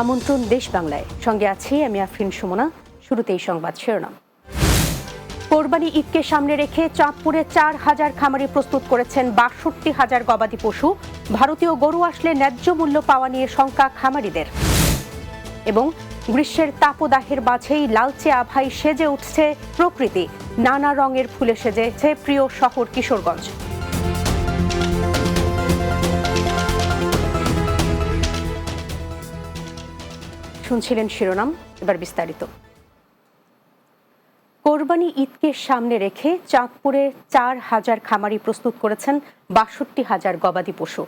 আমন্ত্রণ দেশ বাংলায়, সঙ্গে আছি আমি আফরিন সুমনা। শুরুতেই সংবাদ শিরোনাম। কোরবানি ঈদকে সামনে রেখে চাঁদপুরে 4,000 খামারি প্রস্তুত করেছেন 62,000 গবাদি পশু। ভারতীয় গরু আসলে ন্যায্য মূল্য পাওয়া নিয়ে শঙ্কা খামারিদের। এবং গ্রীষ্মের তাপদাহের মাঝেই লালচে আভায় সেজে উঠছে প্রকৃতি, নানা রঙের ফুলে সেজেছে প্রিয় শহর কিশোরগঞ্জ। শুনছিলেন শিরোনাম, এবার বিস্তারিত। কোরবানি ঈদকে সামনে রেখে চাঁদপুরে 4,000 খামারি প্রস্তুত করেছেন 62,000 গবাদি পশু।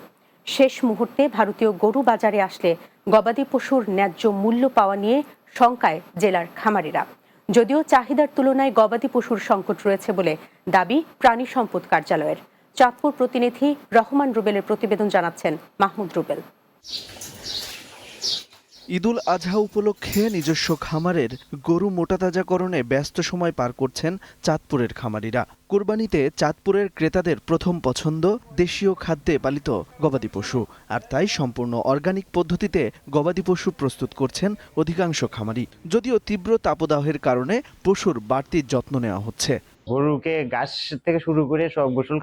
শেষ মুহূর্তে ভারতীয় গরু বাজারে আসলে গবাদি পশুর ন্যায্য মূল্য পাওয়া নিয়ে শঙ্কায় জেলার খামারিরা। যদিও চাহিদার তুলনায় গবাদি পশুর সংকট রয়েছে বলে দাবি প্রাণী সম্পদ কার্যালয়ের। চাঁদপুর প্রতিনিধি রহমান রুবেলের প্রতিবেদন জানাচ্ছেন মাহমুদ রুবেল। ঈদুল আজহা উপলক্ষে নিজস্ব খামারের গরু মোটাতাজাকরণে ব্যস্ত সময় পার করছেন চাঁদপুরের খামারিরা। কোরবানিতে চাঁদপুরের ক্রেতাদের প্রথম পছন্দ দেশীয় খাদ্যে পালিত গবাদি পশু, আর তাই সম্পূর্ণ অর্গানিক পদ্ধতিতে গবাদি পশু প্রস্তুত করছেন অধিকাংশ খামারি। যদিও তীব্র তাপদাহের কারণে পশুর বাড়তি যত্ন নেওয়া হচ্ছে। গরুকে ঘাস থেকে শুরু করে সব গোসল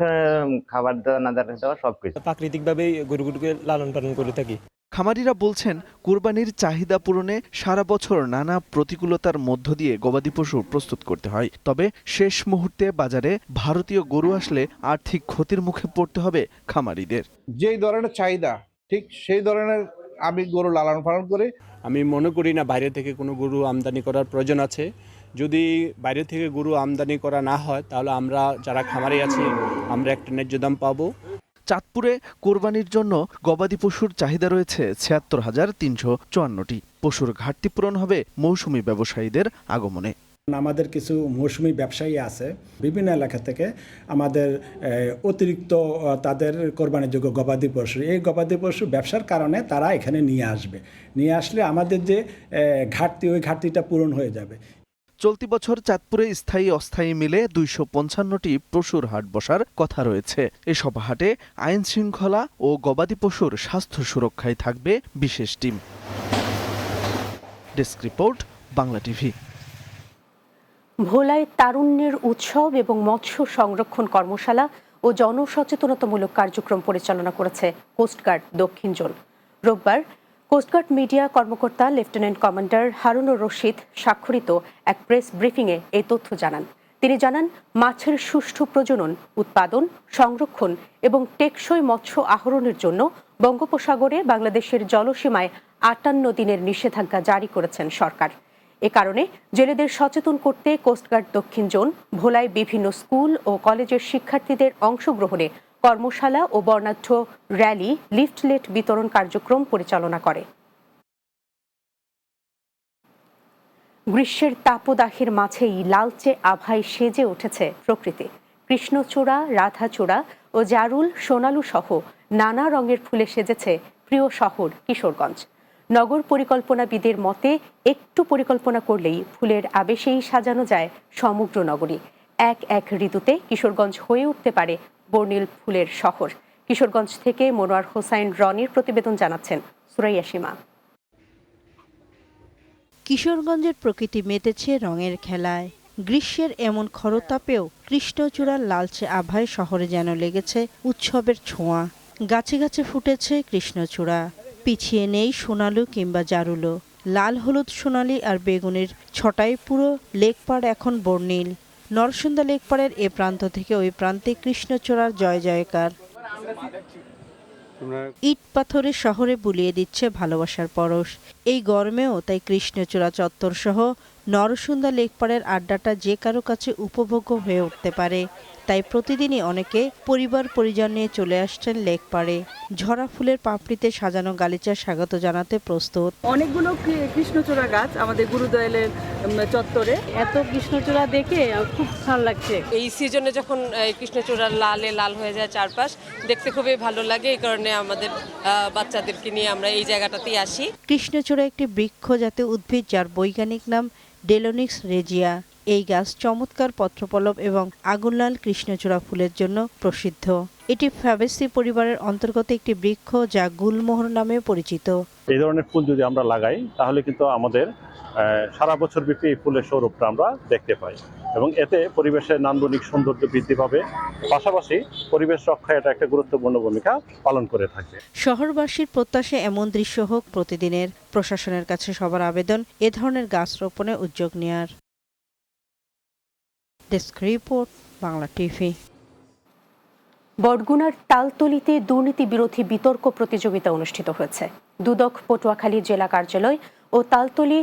খাবার দেওয়া, নাদার দেওয়া সবকিছু প্রাকৃতিকভাবেই গরুগুলোকে লালন পালন করে থাকি। খামারিরা বলছেন, কোরবানির চাহিদা পূরণে সারা বছর নানা প্রতিকূলতার মধ্য দিয়ে গবাদি পশু প্রস্তুত করতে হয়। তবে শেষ মুহূর্তে বাজারে ভারতীয় গরু আসলে আর্থিক ক্ষতির মুখে পড়তে হবে খামারিদের। যেই ধরনের চাহিদা ঠিক সেই ধরনের আমি গরু লালন পালন করি। আমি মনে করি না বাইরে থেকে কোনো গরু আমদানি করার প্রয়োজন আছে। যদি বাইরে থেকে গরু আমদানি করা না হয় তাহলে আমরা যারা খামারি আছি আমরা একটা ন্যায্য দাম পাবো। চাঁদপুরে কোরবানির জন্য গবাদি পশুর চাহিদা রয়েছে 76,354টি। পশুর ঘাটতি পূরণ হবে মৌসুমি ব্যবসায়ীদের আগমনে। আমাদের কিছু মৌসুমি ব্যবসায়ী আছে বিভিন্ন এলাকা থেকে, আমাদের অতিরিক্ত তাদের কোরবানিযোগ্য গবাদি পশু, এই গবাদি পশু ব্যবসার কারণে তারা এখানে নিয়ে আসলে আমাদের যে ঘাটতি, ওই ঘাটতিটা পূরণ হয়ে যাবে। চলতি বছর চাঁদপুরে স্থায়ী অস্থায়ী মিলে 255টি পশুর হাট বসার কথা রয়েছে। এসব হাটে আইন শৃঙ্খলা ও গবাদি পশুর স্বাস্থ্য সুরক্ষায় থাকবে বিশেষ team. Desk report, Bangla TV. ভোলায় তারুণ্যের উৎসব এবং মৎস্য সংরক্ষণ কর্মশালা ও জনসচেতনতামূলক কার্যক্রম পরিচালনা করেছে কোস্টগার্ড দক্ষিণ জোন। রোববার কোস্টগার্ড মিডিয়া কর্মকর্তা লেফটেন্যান্ট কমান্ডার হারুনুর রশিদ স্বাক্ষরিত এক প্রেস ব্রিফিংয়ে এই তথ্য জানান। তিনি জানান, মাছের সুষ্ঠু প্রজনন, উৎপাদন, সংরক্ষণ এবং টেকসই মৎস্য আহরণের জন্য বঙ্গোপসাগরে বাংলাদেশের জলসীমায় 58 দিনের নিষেধাজ্ঞা জারি করেছেন সরকার। এ কারণে জেলেদের সচেতন করতে কোস্টগার্ড দক্ষিণ জোন ভোলায় বিভিন্ন স্কুল ও কলেজের শিক্ষার্থীদের অংশগ্রহণে কর্মশালা ও বর্ণাঢ্য র্যালি, লিফলেট বিতরণ কার্যক্রম পরিচালনা করে। গ্রীষ্মের তাপদাহের মাঝেই লালচে আভায় সেজে উঠেছে প্রকৃতি। কৃষ্ণচূড়া, রাধাচূড়া ও জারুল, সোনালু সহ নানা রঙের ফুলে সেজেছে প্রিয় শহর কিশোরগঞ্জ। নগর পরিকল্পনাবিদের মতে একটু পরিকল্পনা করলেই ফুলের আবেশেই সাজানো যায় সমগ্র নগরী। এক এক ঋতুতে কিশোরগঞ্জ হয়ে উঠতে পারে বর্ণিল ফুলের শহর। কিশোরগঞ্জ থেকে মনোয়ার হোসাইন রনির প্রতিবেদন জানাচ্ছেন সুরাইয়া সীমা। কিশোরগঞ্জের প্রকৃতি মেতেছে রঙের খেলায়। গ্রীষ্মের এমন খরতাপেও কৃষ্ণচূড়ার লালচে আভায় শহরে যেন লেগেছে উৎসবের ছোঁয়া। গাছে গাছে ফুটেছে কৃষ্ণচূড়া, পিছিয়ে নেই সোনালু কিংবা জারুলো। লাল, হলুদ, সোনালি আর বেগুনের ছটায় পুরো লেকপাড় এখন বর্ণিল। নরসুন্দা লেকপাড়ের এ প্রান্ত থেকে ওই প্রান্তে কৃষ্ণচূড়ার জয় জয়কার। ইট পাথরের শহরে বুলিয়ে দিচ্ছে ভালোবাসার পরশ। এই গরমেও তাই কৃষ্ণচূড়া চত্বর সহ নরসুন্দা লেকপাড়ের আড্ডাটা যে কারো কাছে উপভোগ্য হয়ে উঠতে পারে। তাই প্রতিদিনই অনেকে পরিবার পরিজন নিয়ে চলে আসছেন লেকপাড়ে। ঝরা ফুলের পাপড়িতে সাজানো গালিচা স্বাগত জানাতে প্রস্তুত। অনেকগুলো কৃষ্ণচূড়া গাছ আমাদের গুরুদয়ালের চত্বরে। এত কৃষ্ণচূড়া দেখে খুব ভালো লাগছে। এই সিজনে যখন কৃষ্ণচূড়া লালে লাল হয়ে যায় চারপাশ, দেখতে খুবই ভালো লাগে। এই কারণে আমাদের বাচ্চাদেরকে নিয়ে আমরা এই জায়গাটাতেই আসি। কৃষ্ণচূড়া একটি বৃক্ষ জাতীয় উদ্ভিদ যার বৈজ্ঞানিক নাম ডেলোনিক্স রেজিয়া। এই গাছ চমৎকার পত্রপল্লব এবং আগুনলাল কৃষ্ণচূড়া ফুলের জন্য প্রসিদ্ধ। এটি ফ্যাবেসি পরিবারের অন্তর্গত একটি বৃক্ষ যা গুলমোহর নামে পরিচিত। এই ধরনের ফুল যদি আমরা লাগাই তাহলে কিন্তু আমাদের সারা বছর ব্যাপী এই ফুলের সৌরভটা আমরা দেখতে পাই এবং এতে পরিবেশের নান্দনিক সৌন্দর্য বৃদ্ধি পাবে, পাশাপাশি পরিবেশ রক্ষায় এটা একটা গুরুত্বপূর্ণ ভূমিকা পালন করে থাকে। শহরবাসীর প্রত্যাশা এমন দৃশ্য হোক প্রতিদিনের। প্রশাসনের কাছে সবার আবেদন এ ধরনের গাছ রোপণে উদ্যোগ নেয়ার। Desk report, Bangla TV. বরগুনার তালতলীতে দুর্নীতি বিরোধী বিতর্ক প্রতিযোগিতা অনুষ্ঠিত হয়েছে। দুদক পটুয়াখালী জেলা কার্যালয় ও তালতলী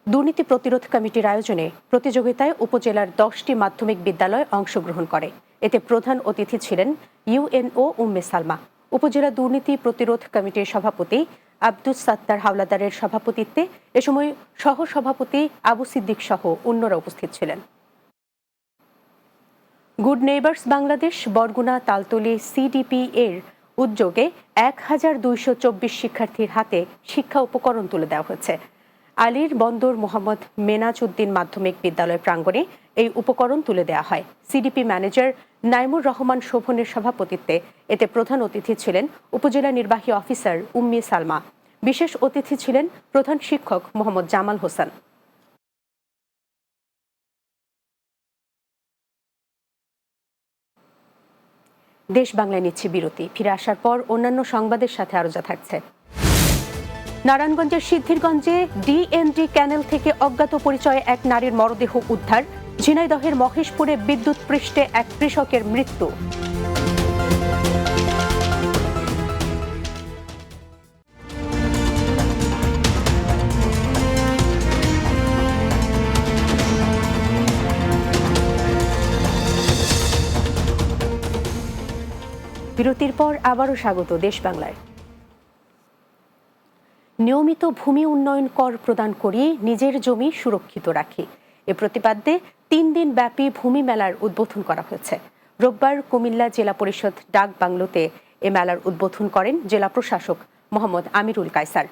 দুর্নীতি প্রতিরোধ কমিটির আয়োজনে প্রতিযোগিতায় উপজেলার 10টি মাধ্যমিক বিদ্যালয় অংশগ্রহণ করে। এতে প্রধান অতিথি ছিলেন ইউএনও উম্মে সালমা। উপজেলা দুর্নীতি প্রতিরোধ কমিটির সভাপতি আব্দুস সাত্তার হাওলাদারের সভাপতিত্বে এ সময় সহসভাপতি আবু সিদ্দিক সহ অন্যরা উপস্থিত ছিলেন। Good neighbours Bangladesh Barguna Taltali CDP এর উদ্যোগে 1224 শিক্ষার্থীর হাতে শিক্ষা উপকরণ তুলে দেওয়া হয়েছে। আলীর বন্দর মোহাম্মদ মেনাজ উদ্দিন মাধ্যমিক বিদ্যালয় প্রাঙ্গণে এই উপকরণ তুলে দেওয়া হয়। সিডিপি ম্যানেজার নাইমুর রহমান শোভনের সভাপতিত্বে এতে প্রধান অতিথি ছিলেন উপজেলা নির্বাহী অফিসার উম্মে সালমা। বিশেষ অতিথি ছিলেন প্রধান শিক্ষক মোহাম্মদ জামাল হোসেন। দেশ বাংলায় নিচ্ছে বিরতি। ফিরে আসার পর অন্যান্য সংবাদের সাথে আরো যা থাকছে। নারায়ণগঞ্জের সিদ্ধিরগঞ্জে ডিএনডি ক্যানেল থেকে অজ্ঞাত পরিচয়ে এক নারীর মরদেহ উদ্ধার। ঝিনাইদহের মহেশপুরে বিদ্যুৎ পৃষ্ঠে এক কৃষকের মৃত্যু। বিরতির পর আবারও স্বাগত দেশ বাংলায়। নিয়মিত ভূমি উন্নয়ন কর প্রদান করিয়ে নিজের জমি সুরক্ষিত রাখি, এ প্রতিপাদ্যে 3 দিন ব্যাপী ভূমি মেলার উদ্বোধন করা হয়েছে। রোববার কুমিল্লা জেলা পরিষদ ডাক বাংলোতে এ মেলার উদ্বোধন করেন জেলা প্রশাসক মোহাম্মদ আমিরুল কায়সার।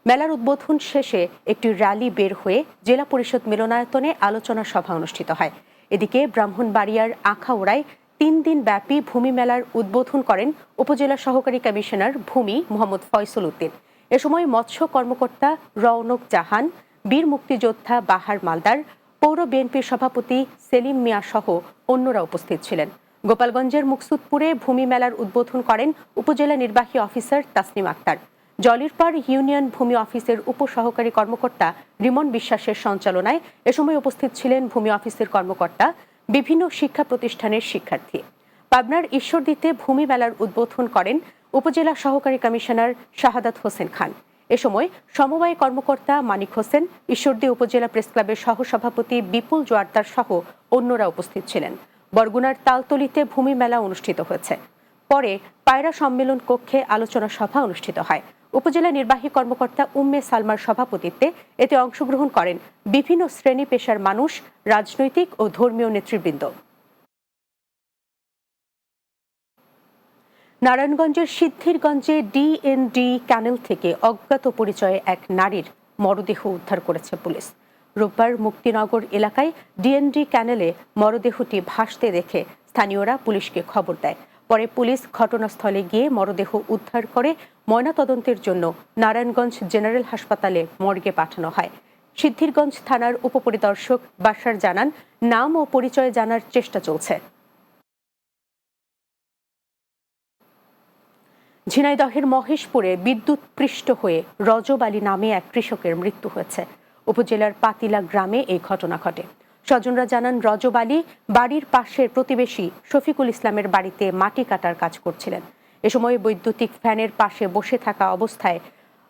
মেলার উদ্বোধন শেষে একটি র্যালি বের হয়ে জেলা পরিষদ মিলনায়তনে আলোচনা সভা অনুষ্ঠিত হয়। এদিকে ব্রাহ্মণবাড়িয়ার আখাউড়ায় 3 দিন ব্যাপী ভূমি মেলার উদ্বোধন করেন উপজেলা সহকারী কমিশনার ভূমি মোহাম্মদ ফয়সল উদ্দিন। এ সময় মৎস্য কর্মকর্তা রওনক জাহান, বীর মুক্তিযোদ্ধা বাহার মালদার, পৌর বিএনপির সভাপতি সেলিম মিয়া সহ অন্যরা উপস্থিত ছিলেন। গোপালগঞ্জের মুকসুদপুরে ভূমি মেলার উদ্বোধন করেন উপজেলা নির্বাহী অফিসার তাসনিম আক্তার। জলিরপাড় ইউনিয়ন ভূমি অফিসের উপসহকারী কর্মকর্তা রিমন বিশ্বাসের সঞ্চালনায় এ সময় উপস্থিত ছিলেন ভূমি অফিসের কর্মকর্তা, বিভিন্ন শিক্ষা প্রতিষ্ঠানের শিক্ষার্থী। পাবনার ঈশ্বরদীতে ভূমি মেলার উদ্বোধন করেন উপজেলা সহকারী কমিশনার শাহাদাত হোসেন খান। এ সময় সমবায় কর্মকর্তা মানিক হোসেন, ঈশ্বরদী উপজেলা প্রেস ক্লাবের সহসভাপতি বিপুল জোয়ারদার সহ অন্যরা উপস্থিত ছিলেন। বরগুনার তালতলীতে ভূমি মেলা অনুষ্ঠিত হয়েছে। পরে পায়রা সম্মেলন কক্ষে আলোচনা সভা অনুষ্ঠিত হয়। উপজেলা নির্বাহী কর্মকর্তা উম্মে সালমার সভাপতিত্বে এতে অংশগ্রহণ করেন বিভিন্ন শ্রেণী পেশার মানুষ, রাজনৈতিক ও ধর্মীয় নেতৃবৃন্দ। নারায়ণগঞ্জের সিদ্ধিরগঞ্জে ডিএনডি ক্যানেল থেকে অজ্ঞাত পরিচয়ে এক নারীর মরদেহ উদ্ধার করেছে পুলিশ। রোববার মুক্তিনগর এলাকায় ডিএনডি ক্যানেলে মরদেহটি ভাসতে দেখে স্থানীয়রা পুলিশকে খবর দেয়। পরে পুলিশ ঘটনাস্থলে গিয়ে মরদেহ উদ্ধার করে ময়নাতদন্তের জন্য নারায়ণগঞ্জ জেনারেল হাসপাতালে মর্গে পাঠানো হয়। সিদ্ধিরগঞ্জ থানার উপপরিদর্শক বাশার জানান, নাম ও পরিচয় জানার চেষ্টা চলছে। ঝিনাইদহের মহেশপুরে বিদ্যুৎ পৃষ্ঠ হয়ে রজব আলী নামে এক কৃষকের মৃত্যু হয়েছে। উপজেলার পাতিলা গ্রামে এই ঘটনা ঘটে। স্বজনরা জানান, রজব আলী বাড়ির পাশের প্রতিবেশী শফিকুল ইসলামের বাড়িতে মাটি কাটার কাজ করছিলেন। এ সময় বৈদ্যুতিক ফ্যানের পাশে বসে থাকা অবস্থায়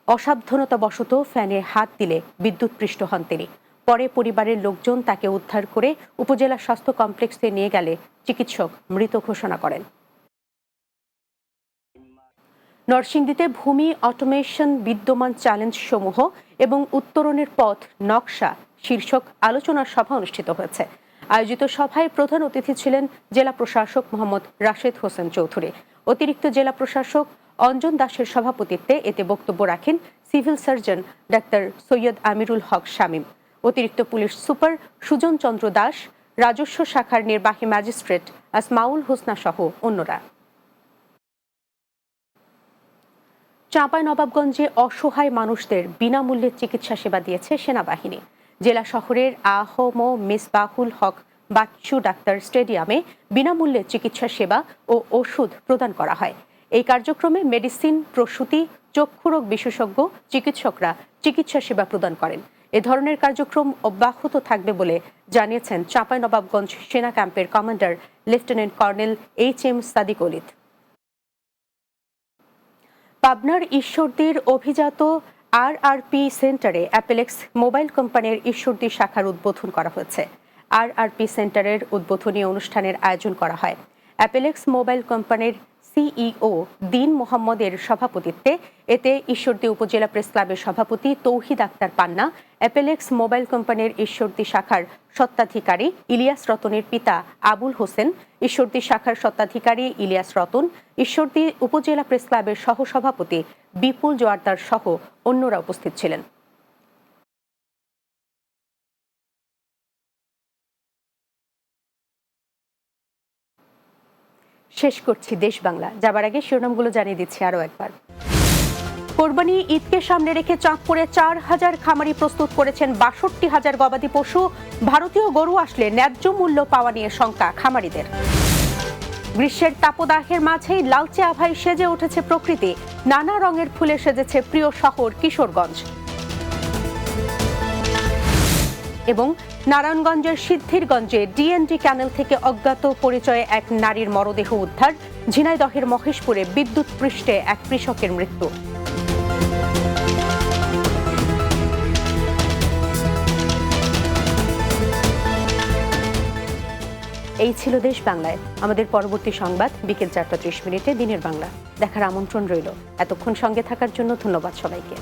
অসাবধানতাবশত ফ্যানে হাত দিলে বিদ্যুৎ পৃষ্ঠ হন তিনি। পরে পরিবারের লোকজন তাকে উদ্ধার করে উপজেলা স্বাস্থ্য কমপ্লেক্সে নিয়ে গেলে চিকিৎসক মৃত ঘোষণা করেন। নরসিংদীতে ভূমি অটোমেশন বিদ্যমান চ্যালেঞ্জ সমূহ এবং উত্তরণের পথ নকশা শীর্ষক আলোচনা সভা অনুষ্ঠিত হয়েছে। আয়োজিত সভায় প্রধান অতিথি ছিলেন জেলা প্রশাসক মোহাম্মদ রাশেদ হোসেন চৌধুরী। অতিরিক্ত জেলা প্রশাসক অঞ্জন দাসের সভাপতিত্বে এতে বক্তব্য রাখেন সিভিল সার্জন ডাক্তার সৈয়দ আমিরুল হক শামীম। অতিরিক্ত পুলিশ সুপার সুজন চন্দ্র দাস, রাজস্ব শাখার নির্বাহী ম্যাজিস্ট্রেট আসমাউল হোসনা সহ অন্যরা। চাঁপাইনবাবগঞ্জে অসহায় মানুষদের বিনামূল্যে চিকিৎসা সেবা দিয়েছে সেনাবাহিনী। জেলা শহরের আহম মিসবাহুল হক বাচ্চু ডাক্তার স্টেডিয়ামে বিনামূল্যে চিকিৎসা সেবা ও ওষুধ প্রদান করা হয়। এই কার্যক্রমে মেডিসিন, প্রসূতি, চক্ষুরোগ বিশেষজ্ঞ চিকিৎসকরা চিকিৎসা সেবা প্রদান করেন। এ ধরনের কার্যক্রম অব্যাহত থাকবে বলে জানিয়েছেন চাঁপাইনবাবগঞ্জ সেনা ক্যাম্পের commander lieutenant colonel HM Sadiq Olid. পাবনার ঈশ্বরদীর অভিজাত RRP সেন্টারে অ্যাপেলেক্স মোবাইল কোম্পানির ঈশ্বরদী শাখার উদ্বোধন করা হয়েছে। RRP সেন্টারের উদ্বোধনী অনুষ্ঠানের আয়োজন করা হয়। অ্যাপেলেক্স মোবাইল কোম্পানির CEO দিন মোহাম্মদের সভাপতিত্বে এতে ঈশ্বরদী উপজেলা প্রেস ক্লাবের সভাপতি তৌহিদ আক্তার পান্না, অ্যাপেলেক্স মোবাইল কোম্পানির ঈশ্বরদী শাখার স্বত্বাধিকারী ইলিয়াস রতনের পিতা আবুল হোসেন, ঈশ্বরদী শাখার স্বত্বাধিকারী ইলিয়াস রতন, ঈশ্বরদী উপজেলা প্রেস ক্লাবের সহসভাপতি বিপুল জোয়ারদার সহ অন্যরা উপস্থিত ছিলেন। শেষ করছি দেশ বাংলা। যাবার আগে শিরোনামগুলো জানিয়ে দিচ্ছি আরও একবার। কোরবানি ঈদকে সামনে রেখে চাঁদপুরে 4000 খামারি প্রস্তুত করেছেন 62,000 গবাদি পশু। ভারতীয় গরু আসলে ন্যায্য মূল্য পাওয়া নিয়ে শঙ্কা খামারিদের। গ্রীষ্মের তাপদাহের মাঝেই লালচে আভায় সেজে উঠেছে প্রকৃতি। নানা রঙের ফুলে সেজেছে প্রিয় শহর কিশোরগঞ্জ। এবং নারায়ণগঞ্জের সিদ্ধিরগঞ্জে DND ক্যানেল থেকে অজ্ঞাত পরিচয়ে এক নারীর মরদেহ উদ্ধার। ঝিনাইদহের মহেশপুরে বিদ্যুৎ পৃষ্ঠে এক কৃষকের মৃত্যু। এই ছিল দেশ বাংলায়। আমাদের পরবর্তী সংবাদ বিকেল 4টা 30 মিনিটে দিনের বাংলা দেখার আমন্ত্রণ রইল। এতক্ষণ সঙ্গে থাকার জন্য ধন্যবাদ সবাইকে।